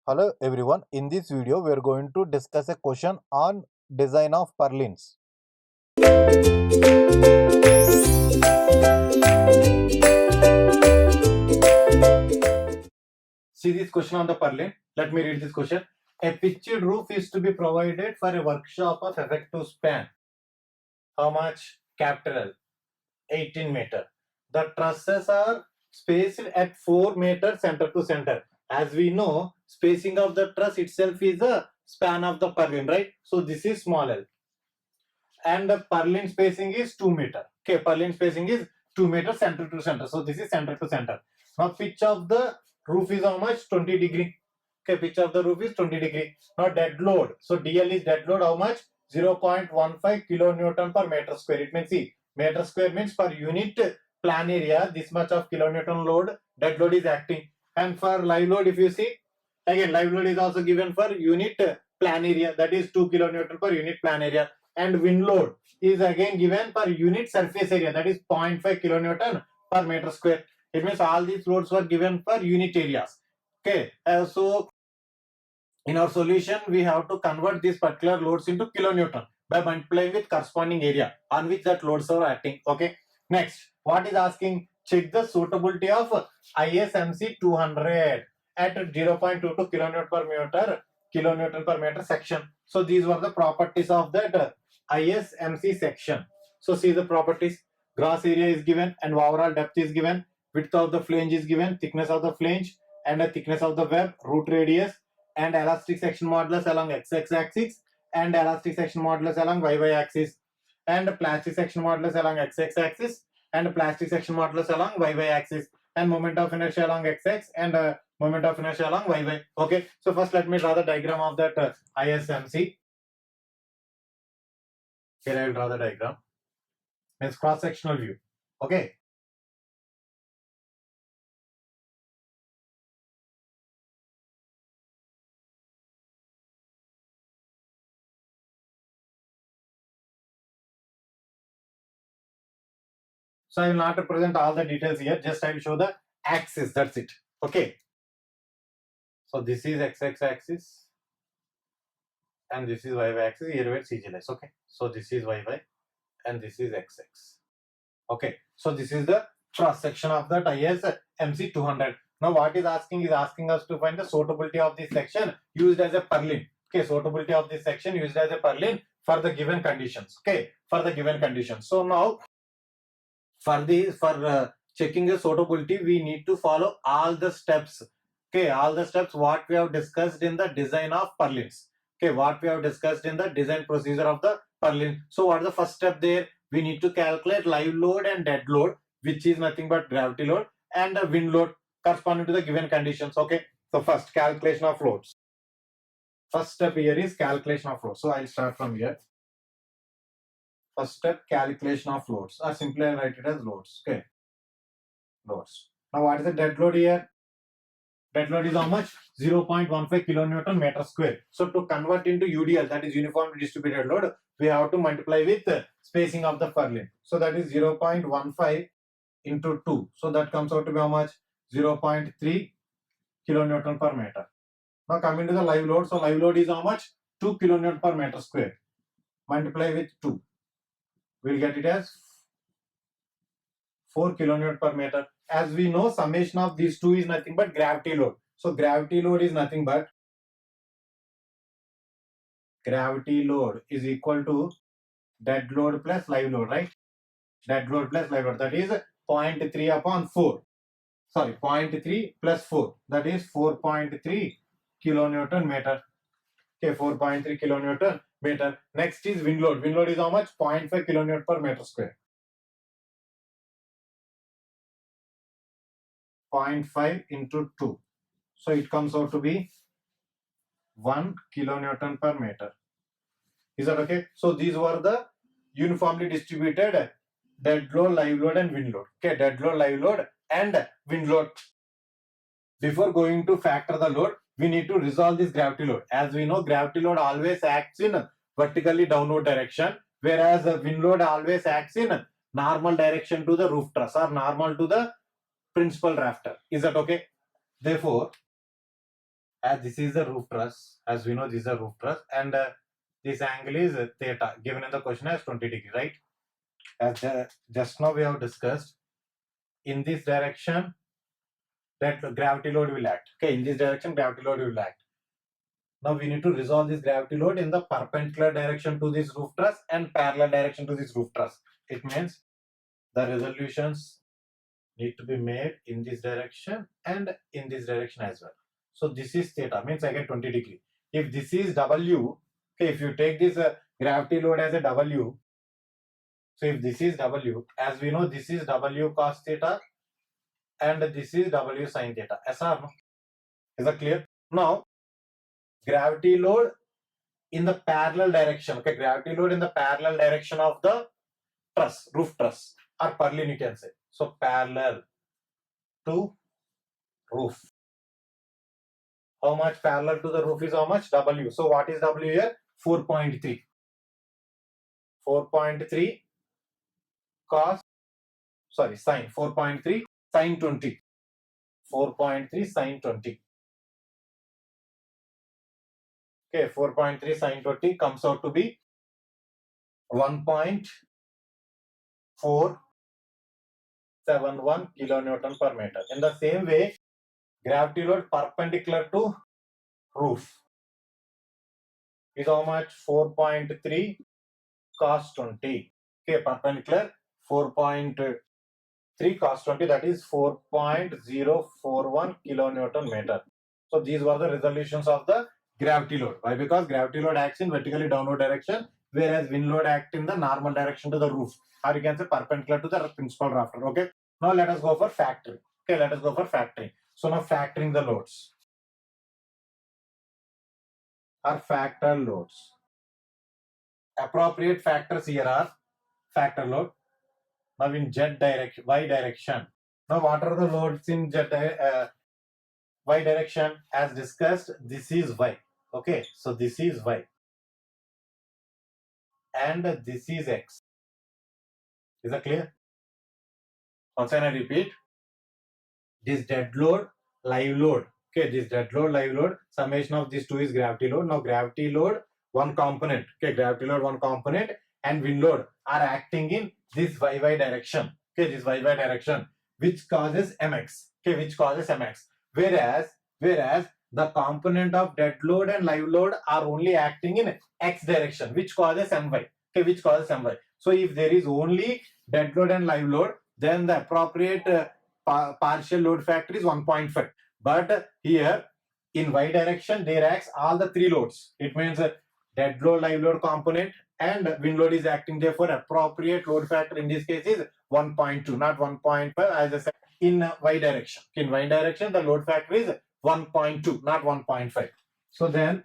Hello everyone. In this video, we are going to discuss a question on design of purlins. See this question on the purlin. Let me read this question. A pitched roof is to be provided for a workshop of effective span. How much? Capital 18 meter. The trusses are spaced at 4 meter center to center. As we know, spacing of the truss itself is a span of the purlin, right? So this is small l. And the purlin spacing is 2 meter. Okay, purlin spacing is 2 meter center to center. So this is center to center. Now pitch of the roof is how much? 20 degree. Okay, pitch of the roof is 20 degree. Now dead load. So DL is dead load how much? 0.15 kilonewton per meter square. It means see, meter square means per unit plan area, this much of kilonewton load, dead load is acting. And for live load, if you see, again live load is also given for unit plan area, that is 2 kilonewton per unit plan area. And wind load is again given per unit surface area, that is 0.5 kilonewton per meter square. It means all these loads were given per unit areas. Okay, so in our solution we have to convert these particular loads into kilonewton by multiplying with corresponding area on which that loads are acting. Okay, next what is asking? Check the suitability of ISMC 200 at 0.22 kilonewton per meter section. So these were the properties of that ISMC section. So see the properties. Gross area is given and overall depth is given. Width of the flange is given, thickness of the flange and the thickness of the web, root radius and elastic section modulus along x-x axis and elastic section modulus along y-y axis and plastic section modulus along x-x axis and plastic section modulus along y-y axis and moment of inertia along x-x and moment of inertia along y-y. Okay, so first let me draw the diagram of that ISMC. Here I will draw the diagram. Means cross-sectional view. Okay. So I will not represent all the details here, just I will show the axis, that's it. Okay. So this is x-x axis and this is y-y axis, here where CG lies. Okay. So this is y-y and this is x-x. Okay. So this is the cross section of that ISMC 200. Now what is asking us to find the suitability of this section used as a purlin. Okay. Suitability of this section used as a purlin for the given conditions. Okay. For the given conditions. So now for checking the suitability, we need to follow all the steps. Okay, all the steps what we have discussed in the design of purlins. Okay, what we have discussed in the design procedure of the purlin. So what is the first step there? We need to calculate live load and dead load, which is nothing but gravity load, and the wind load corresponding to the given conditions. Okay, so first calculation of loads. First step here is calculation of loads. So I'll start from here. First step, calculation of loads, or simply I'll write it as loads. Okay, loads. Now what is the dead load here? Dead load is how much? 0.15 kilonewton meter square. So to convert into UDL, that is uniformly distributed load, we have to multiply with spacing of the purlin. So that is 0.15 into 2. So that comes out to be how much? 0.3 kilonewton per meter. Now coming to the live load. So live load is how much? 2 kilonewton per meter square. Multiply with 2. We'll get it as 4 kilonewton per meter. As we know, summation of these two is nothing but gravity load. So gravity load is nothing but gravity load is equal to dead load plus live load, right? Dead load plus live load, that is 0.3 upon 4. Sorry, 0.3 plus 4, that is 4.3 kilonewton meter. Okay, 4.3 kilonewton meter. Next is wind load. Wind load is how much? 0.5 kilonewton per meter square. 0.5 into 2. So it comes out to be 1 kilonewton per meter. Is that okay? So these were the uniformly distributed dead load, live load and wind load. Okay, dead load, live load and wind load. Before going to factor the load, we need to resolve this gravity load. As we know, gravity load always acts in vertically downward direction, whereas the wind load always acts in normal direction to the roof truss or normal to the principal rafter. Is that okay? Therefore, as this is the roof truss, as we know this is a roof truss, and this angle is theta, given in the question as 20 degree, right? As just now we have discussed, in this direction that gravity load will act. Okay, in this direction gravity load will act. Now we need to resolve this gravity load in the perpendicular direction to this roof truss and parallel direction to this roof truss. It means the resolutions need to be made in this direction and in this direction as well. So this is theta, means I get 20 degree. If this is W, okay, if you take this gravity load as a W, so if this is W, as we know this is W cos theta and this is W sin theta. SR, no? Is that clear? Now, gravity load in the parallel direction, okay, gravity load in the parallel direction of the truss, roof truss, or purlin you can say. So parallel to roof. How much parallel to the roof is how much? W. So what is W here? 4.3. 4.3 cos, sorry, sine. 4.3 sine 20. 4.3 sine 20. Okay, 4.3 sine 20 comes out to be 1.471 kilonewton per meter. In the same way, gravity load perpendicular to roof is how much? 4.3 cos 20. Okay, perpendicular 4.3 cos 20, that is 4.041 kilonewton meter. So these were the resolutions of the gravity load. Why? Because gravity load acts in vertically downward direction, whereas wind load acts in the normal direction to the roof, or you can say perpendicular to the principal rafter. Okay. Now let us go for factoring. Okay, let us go for factoring. So now factoring the loads or factor loads. Appropriate factors here are factor load. Now in Z direction, Y direction. Now what are the loads in Y direction? As discussed, this is Y. Okay, so this is Y. And this is X. Is that clear? Once again I repeat. This dead load, live load. Okay, this dead load, live load, summation of these two is gravity load. Now gravity load, one component. Okay, gravity load, one component, and wind load are acting in this YY direction. Okay, this YY direction, which causes MX. Okay, which causes MX. Whereas the component of dead load and live load are only acting in X direction, which causes MY. Okay, which causes MY. So if there is only dead load and live load, then the appropriate partial load factor is 1.5. But here in Y direction there acts all the three loads. It means dead load, live load component and wind load is acting, therefore appropriate load factor in this case is 1.2, not 1.5 as I said in Y direction. In Y direction the load factor is 1.2, not 1.5. So then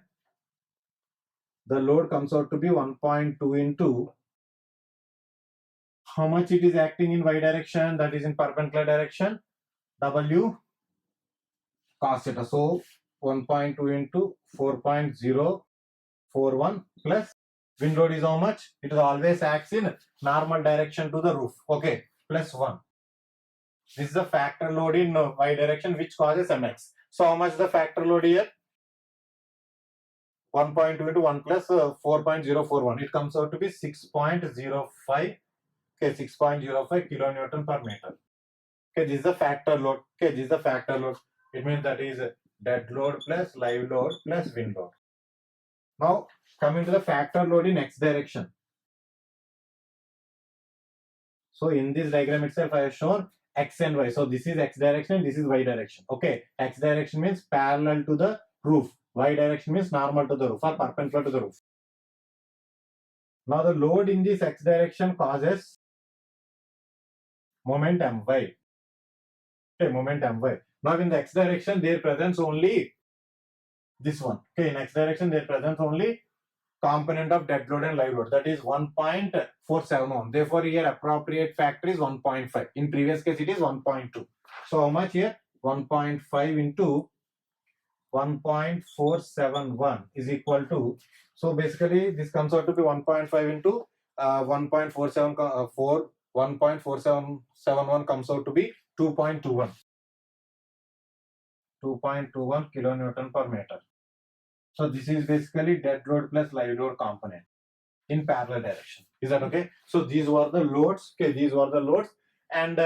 the load comes out to be 1.2 into how much it is acting in Y direction, that is in perpendicular direction, W cos theta. So 1.2 into 4.041 plus wind load is how much? It is always acts in normal direction to the roof. Okay, plus 1. This is the factor load in Y direction which causes MX. So how much the factor load here? 1.2 into 1 plus 4.041. It comes out to be 6.05. Okay, 6.05 kilonewton per meter. Okay, this is the factor load. Okay, this is the factor load. It means that is dead load plus live load plus wind load. Now coming to the factor load in X direction. So in this diagram itself I have shown X and Y. So this is X direction and this is Y direction. Okay, X direction means parallel to the roof. Y direction means normal to the roof or perpendicular to the roof. Now the load in this X direction causes moment My. Okay, moment My. Now in the X direction there presents only this one. Okay, in X direction there presents only component of dead load and live load, that is 1.471. Therefore here appropriate factor is 1.5. In previous case it is 1.2. So how much here? 1.5 into 1.471 is equal to, so basically this comes out to be 1.5 into 1.471 comes out to be 2.21. 2.21 kilonewton per meter. So this is basically dead load plus live load component in parallel direction. Is that okay? So these were the loads. Okay, these were the loads, and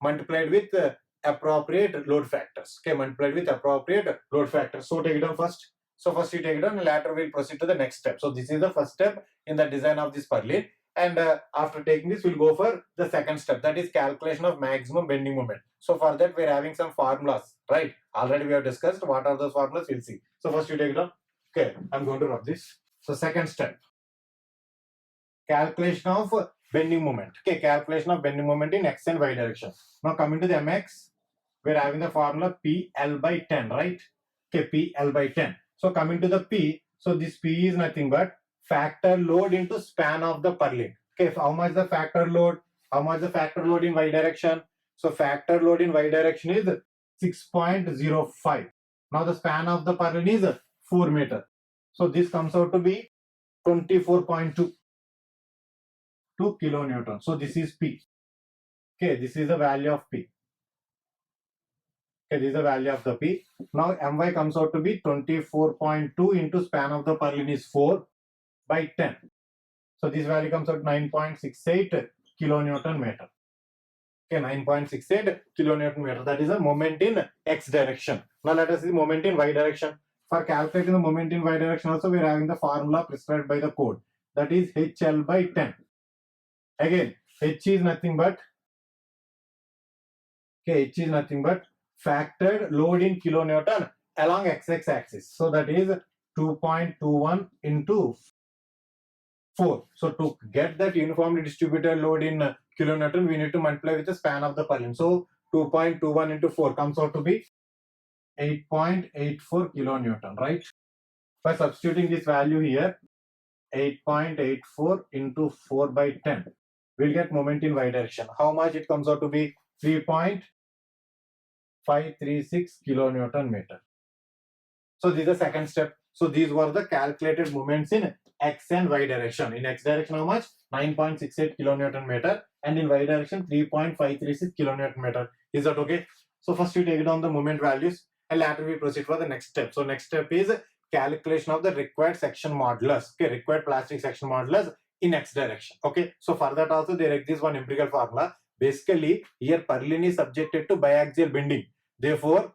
multiplied with appropriate load factors. Okay, multiplied with appropriate load factors. So take it down first. So first you take it down, and later we'll proceed to the next step. So this is the first step in the design of this purlin. And after taking this, we'll go for the second step, that is calculation of maximum bending moment. So for that, we're having some formulas, right? Already we have discussed what are those formulas. We'll see. So first you take it down. Okay, I'm going to rub this. So second step, calculation of bending moment. Okay, calculation of bending moment in x and y direction. Now coming to the mx, we're having the formula PL by 10, right? Okay, PL by 10. So coming to the P, so this P is nothing but factor load into span of the purlin. Okay, how much the factor load? How much the factor load in y direction? So factor load in y direction is 6.05. Now the span of the purlin is 4 meter. So this comes out to be 24.2 kilonewton. So this is P. Okay, this is the value of P. Okay, this is the value of the P. Now My comes out to be 24.2 into span of the purlin is 4 by 10. So this value comes out 9.68 kilonewton meter. Okay, 9.68 kilonewton meter. That is a moment in x direction. Now let us see the moment in y direction. For calculating the moment in y direction also, we are having the formula prescribed by the code. That is HL by 10. Again, H is nothing but factored load in kilonewton along x axis. So that is 2.21 into 4. So to get that uniformly distributed load in kilonewton, we need to multiply with the span of the purlin. So 2.21 into 4 comes out to be 8.84 kilonewton, right? By substituting this value here, 8.84 into 4 by 10, we'll get moment in y direction. How much it comes out to be? 3.536 kilonewton meter. So this is the second step. So these were the calculated moments in x and y direction. In x direction, how much? 9.68 kilonewton meter, and in y direction 3.536 kilonewton meter. Is that okay? So first you take down the moment values, and later we proceed for the next step. So next step is calculation of the required section modulus. Okay, required plastic section modulus in x direction. Okay, so for that also there exists one empirical formula. Basically, here purlin is subjected to biaxial bending. Therefore,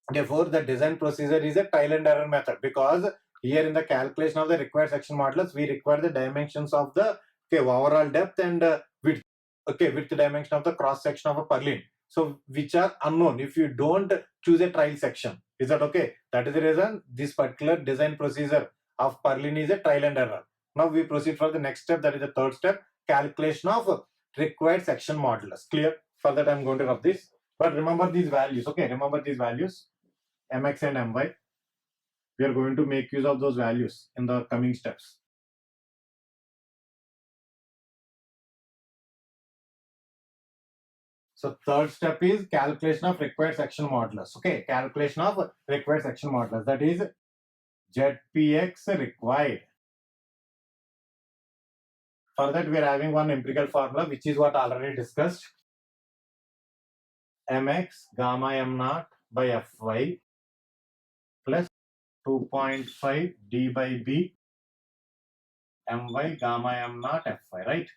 the design procedure is a trial and error method, because here in the calculation of the required section modulus, we require the dimensions of the overall depth and width. Okay, width dimension of the cross section of a purlin. So which are unknown if you don't choose a trial section. Is that okay? That is the reason this particular design procedure of purlin is a trial and error. Now we proceed for the next step, that is the third step, calculation of required section modulus. Clear? For that I am going to rub this. But remember these values. Okay, remember these values, mx and my. We are going to make use of those values in the coming steps. So third step is calculation of required section modulus. Okay, calculation of required section modulus. That is ZPX required. For that we are having one empirical formula, which is what already discussed. Mx gamma m naught by Fy plus 2.5 d by b my gamma m naught Fy, right?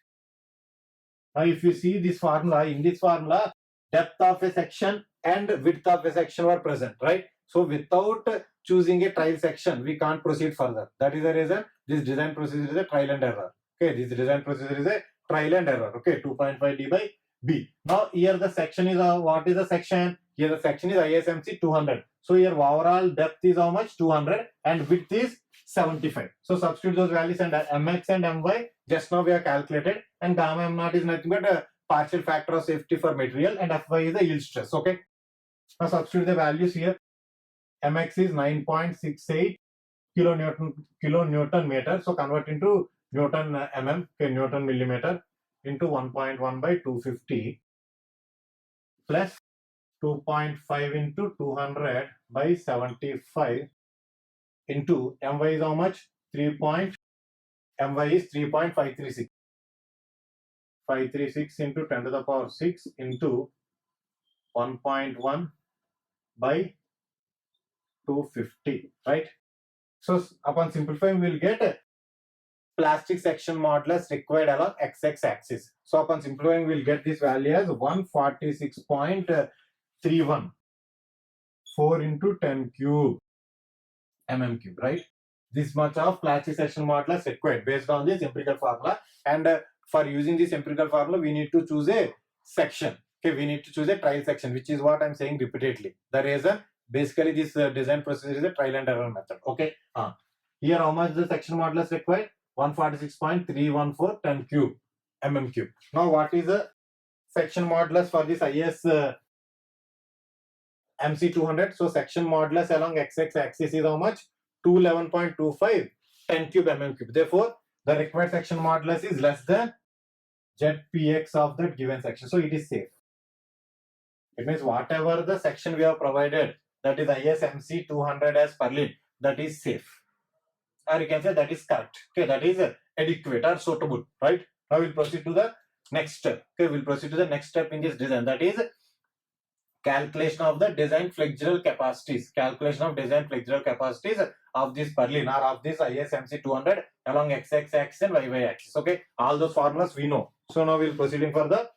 Now if you see this formula, in this formula, depth of a section and width of a section were present, right? So without choosing a trial section, we can't proceed further. That is the reason this design procedure is a trial and error. Okay, this design procedure is a trial and error. Okay, 2.5 d by b. Now here the section is what is the section? Here the section is ISMC 200. So here overall depth is how much? 200, and width is 75. So substitute those values, and mx and my just now we have calculated, and gamma m naught is nothing but a partial factor of safety for material, and Fy is the yield stress. Okay, now substitute the values here. Mx is 9.68 kilonewton meter. So convert into Newton mm, okay, Newton millimeter, into 1.1 by 250 plus 2.5 into 200 by 75 into my is how much? My is 3.536. 536 into 10 to the power 6 into 1.1 by 250, right? So upon simplifying, we'll get plastic section modulus required along x axis. So upon simplifying, we'll get this value as 146.31 4 into 10 cube mm cube, right? This much of plastic section modulus required based on this empirical formula. And for using this empirical formula, we need to choose a section. Okay, we need to choose a trial section, which is what I'm saying repeatedly. The reason, basically, this design procedure is a trial and error method. Okay. Here, how much the section modulus required? 146.314 10 cube mm cube. Now, what is the section modulus for this IS MC200? So, section modulus along x-axis is how much? 211.25 10 cube mm cube. Therefore, the required section modulus is less than ZPX of that given section. So, it is safe. It means whatever the section we have provided, that is IS MC200 as Perlin, that is safe. Or you can say that is correct. Okay, that is adequate or suitable, right? Now we'll proceed to the next step. Okay, we'll proceed to the next step in this design, that is calculation of the design flexural capacities. Calculation of design flexural capacities of this Perlin or of this IS MC200 along x-axis and y-y axis. Okay, all those formulas we know. So now we'll proceeding for the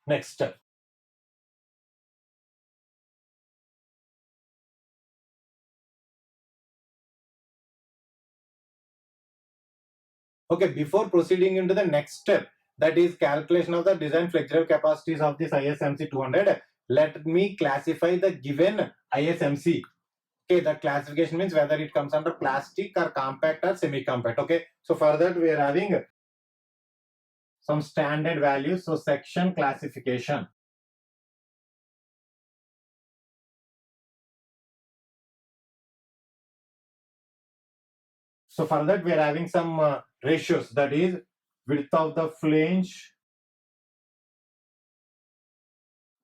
next step. Okay, before proceeding into the next step, that is calculation of the design flexural capacities of this ISMC 200, let me classify the given ISMC. Okay, the classification means whether it comes under plastic or compact or semi-compact. Okay, so for that we are having some standard values. So section classification. So for that we are having some ratios, that is width of the flange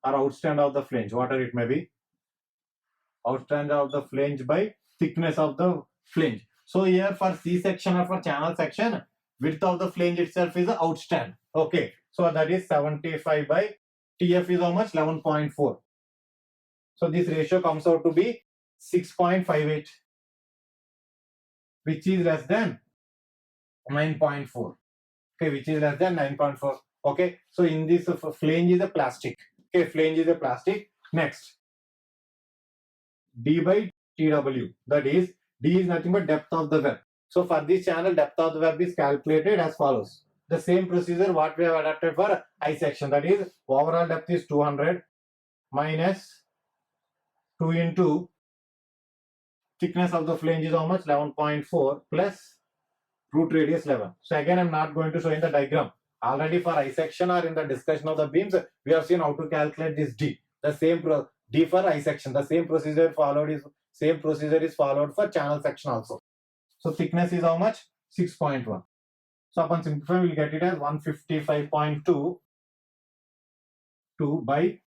or outstand of the flange, whatever it may be. Outstand of the flange by thickness of the flange. So here for C section or for channel section, width of the flange itself is the outstand. Okay, so that is 75 by TF is how much? 11.4. So this ratio comes out to be 6.58, which is less than 9.4. Okay, which is less than 9.4. Okay, so in this flange is a plastic. Okay, flange is a plastic. Next, D by TW, that is D is nothing but depth of the web. So for this channel, depth of the web is calculated as follows. The same procedure what we have adapted for I section, that is overall depth is 200 minus 2 into thickness of the flange is how much? 11.4 plus root radius 11. So again, I'm not going to show in the diagram. Already for I section or in the discussion of the beams, we have seen how to calculate this D. The same D for I section. The same procedure is followed for channel section also. So thickness is how much? 6.1. So upon simplify, we'll get it as 155.2 by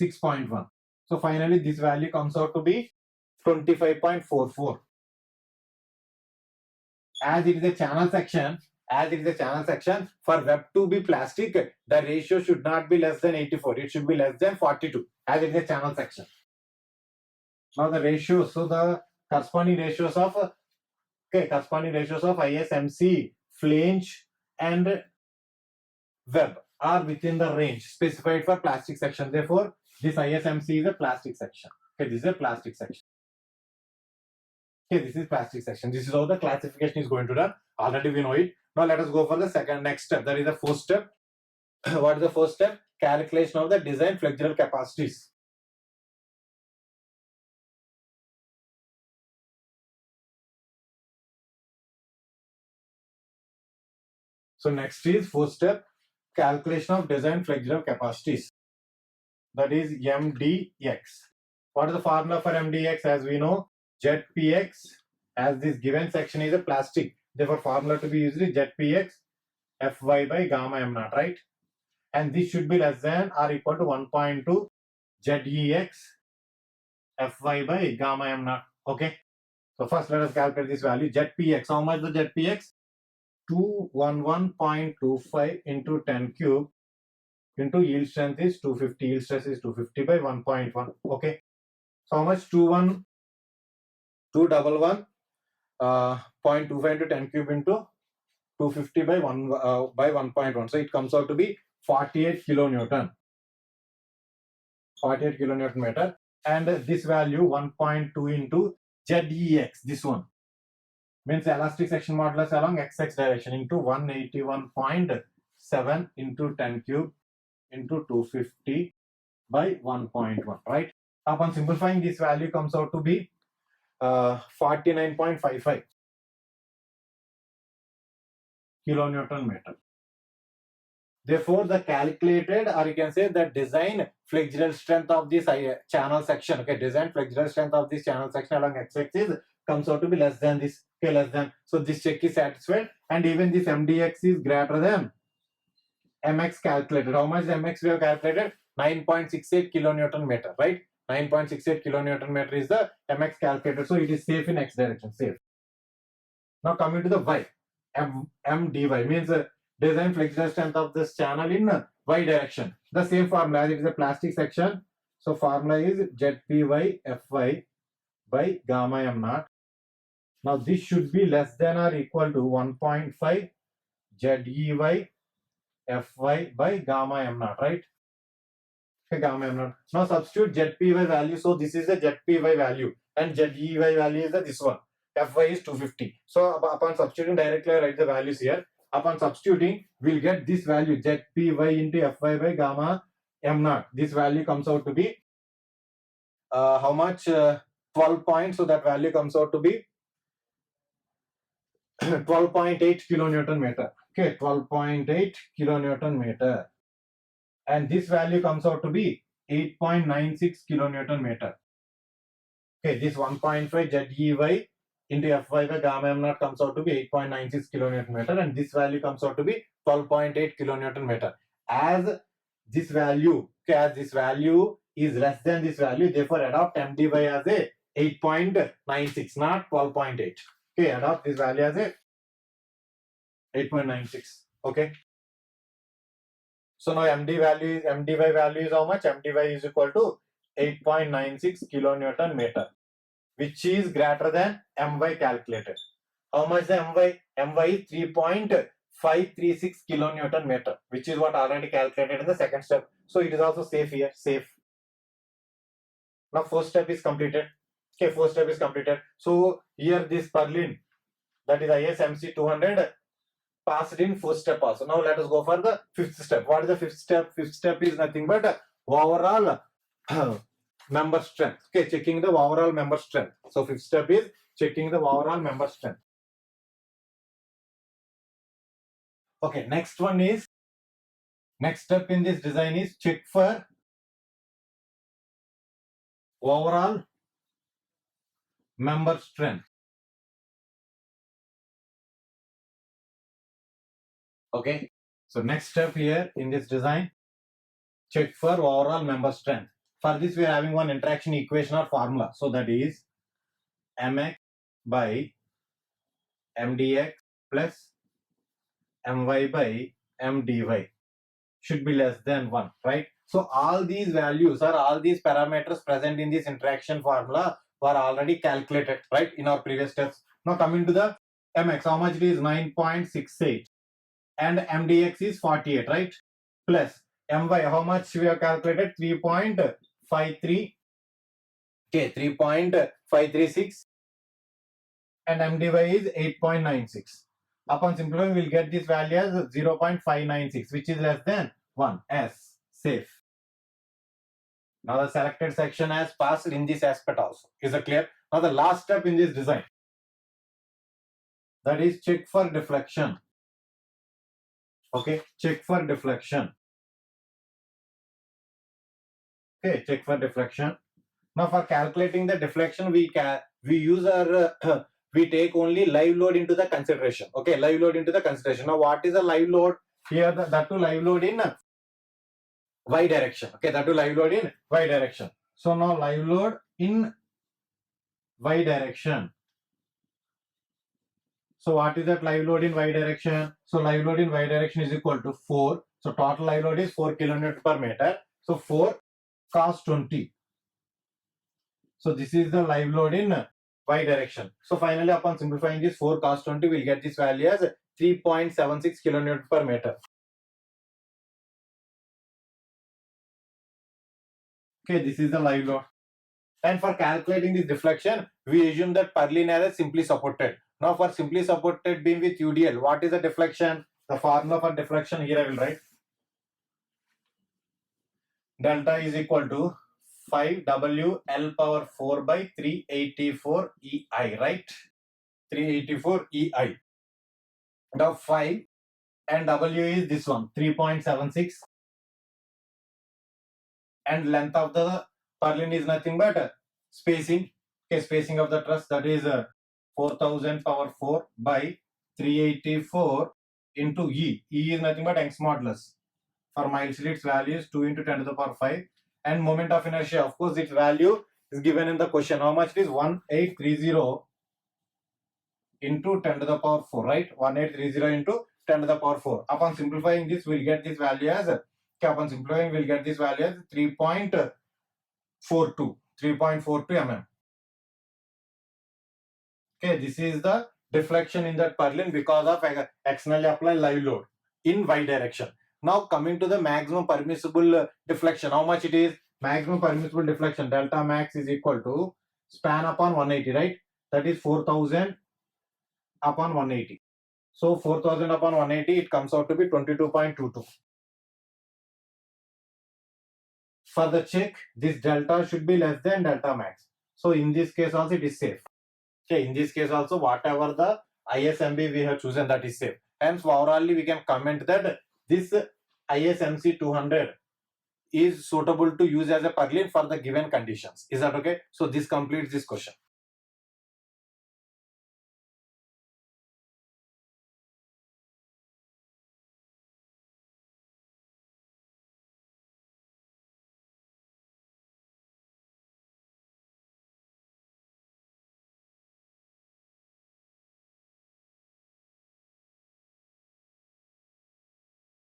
6.1. So finally, this value comes out to be 25.44. As it is a channel section, for web to be plastic, the ratio should not be less than 84. It should be less than 42, as it is a channel section. Now the ratios, so the corresponding ratios of ISMC, flange and web are within the range specified for plastic section. Therefore, this ISMC is a plastic section. Okay, this is a plastic section. Okay, this is plastic section. This is how the classification is going to run. Already we know it. Now let us go for the next step. That is the first step. What is the first step? Calculation of the design flexural capacities. So next is first step, calculation of design flexural capacities. That is MDX. What is the formula for MDX? As we know, ZPX, as this given section is a plastic, therefore formula to be used is ZPX Fy by gamma m naught, right? And this should be less than or equal to 1.2 ZEX Fy by gamma m naught. Okay. So first let us calculate this value. ZPX, how much the ZPX? 211.25 into 10 cube into yield strength is 250. Yield stress is 250 by 1.1. Okay. So how much? 211 0.25 into 10 cube into 250 by 1.1. So it comes out to be 48 kilonewton. 48 kilonewton meter. And this value 1.2 into ZEX, this one means elastic section modulus along XX direction into 181.7 into 10 cube into 250 by 1.1, right? Upon simplifying, this value comes out to be 49.55 kilonewton meter. Therefore, the calculated, or you can say the design flexural strength of this channel section, okay, design flexural strength of this channel section along x-axis comes out to be less than this, okay, less than. So this check is satisfied, and even this MDX is greater than MX calculated. How much MX we have calculated? 9.68 kilonewton meter, right? 9.68 kilonewton meter is the MX calculated. So it is safe in X direction, safe. Now coming to the Y, MDY means design flexural strength of this channel in Y direction. The same formula as it is a plastic section. So formula is ZPY Fy by gamma m naught. Now this should be less than or equal to 1.5 ZEY Fy by gamma m naught, right? Okay, gamma m naught. Now substitute ZPY value. So this is the ZPY value and ZEY value is this one. Fy is 250. So upon substituting directly, I write the values here. Upon substituting, we'll get this value ZPY into Fy by gamma m naught. This value comes out to be how much? 12 points. So that value comes out to be 12.8 kilonewton meter. Okay, 12.8 kilonewton meter. And this value comes out to be 8.96 kilonewton meter. Okay, this 1.5 ZEY into Fy by gamma m naught comes out to be 8.96 kilonewton meter, and this value comes out to be 12.8 kilonewton meter. As this value, okay, as this value is less than this value, therefore adopt MDY as a 8.96, not 12.8. Okay, adopt this value as a 8.96. Okay. So now MDY value is how much? MDY is equal to 8.96 kilonewton meter, which is greater than My calculated. How much the My? My is 3.536 kilonewton meter, which is what already calculated in the second step. So it is also safe here, safe. Now first step is completed. Okay, first step is completed. So here this purlin, that is ISMC 200, passed in first step also. Now let us go for the fifth step. What is the fifth step? Fifth step is nothing but overall member strength. Okay, checking the overall member strength. So fifth step is checking the overall member strength. Okay, next step in this design is check for overall member strength. Okay, so next step here in this design, check for overall member strength. For this, we are having one interaction equation or formula. So that is mx by mdx plus my by mdy should be less than 1, right? So all these values or all these parameters present in this interaction formula were already calculated, right, in our previous steps. Now coming to the mx, how much it is? 9.68 and mdx is 48, right? Plus my, how much we have calculated? 3.53, okay, 3.536, and mdy is 8.96. Upon simplifying, we'll get this value as 0.596, which is less than 1, as safe. Now the selected section has passed in this aspect also. Is it clear? Now the last step in this design, that is check for deflection. Okay, check for deflection. Okay, check for deflection. Now for calculating the deflection, we use our we take only live load into the consideration. Okay, live load into the consideration. Now what is a live load? Here that to live load in y direction. Okay, that to live load in y direction. So now live load in y direction. So what is that live load in y direction? So live load in y direction is equal to 4. So total live load is 4 kilonewton per meter. So 4 cos 20. So this is the live load in y direction. So finally, upon simplifying this 4 cos 20, we'll get this value as 3.76 kilonewton per meter. Okay, this is the live load. And for calculating this deflection, we assume that purlin is simply supported. Now for simply supported beam with UDL, what is the deflection? The formula for deflection here I will write. Delta is equal to 5W L power 4 by 384 EI, right? 384 EI. Now 5 and W is this one, 3.76. And length of the purlin is nothing but spacing. Okay, spacing of the truss, that is 4000 power 4 by 384 into E. E is nothing but Young's modulus. For mile its value is 2 into 10 to the power 5. And moment of inertia, of course, its value is given in the question. How much it is? 1830 into 10 to the power 4, right? 1830 into 10 to the power 4. Upon simplifying this, we'll get this value as, upon simplifying, we'll get this value as 3.42 mm. Okay, this is the deflection in that purlin because of externally applied live load in y direction. Now coming to the maximum permissible deflection, how much it is? Maximum permissible deflection, delta max is equal to span upon 180, right? That is 4000 upon 180. So 4000 upon 180, it comes out to be 22.22. For the check, this delta should be less than delta max. So in this case also it is safe. Okay, in this case also whatever the ISMB we have chosen, that is safe. Hence overallly we can comment that this ISMC 200 is suitable to use as a purlin for the given conditions. Is that okay? So this completes this question.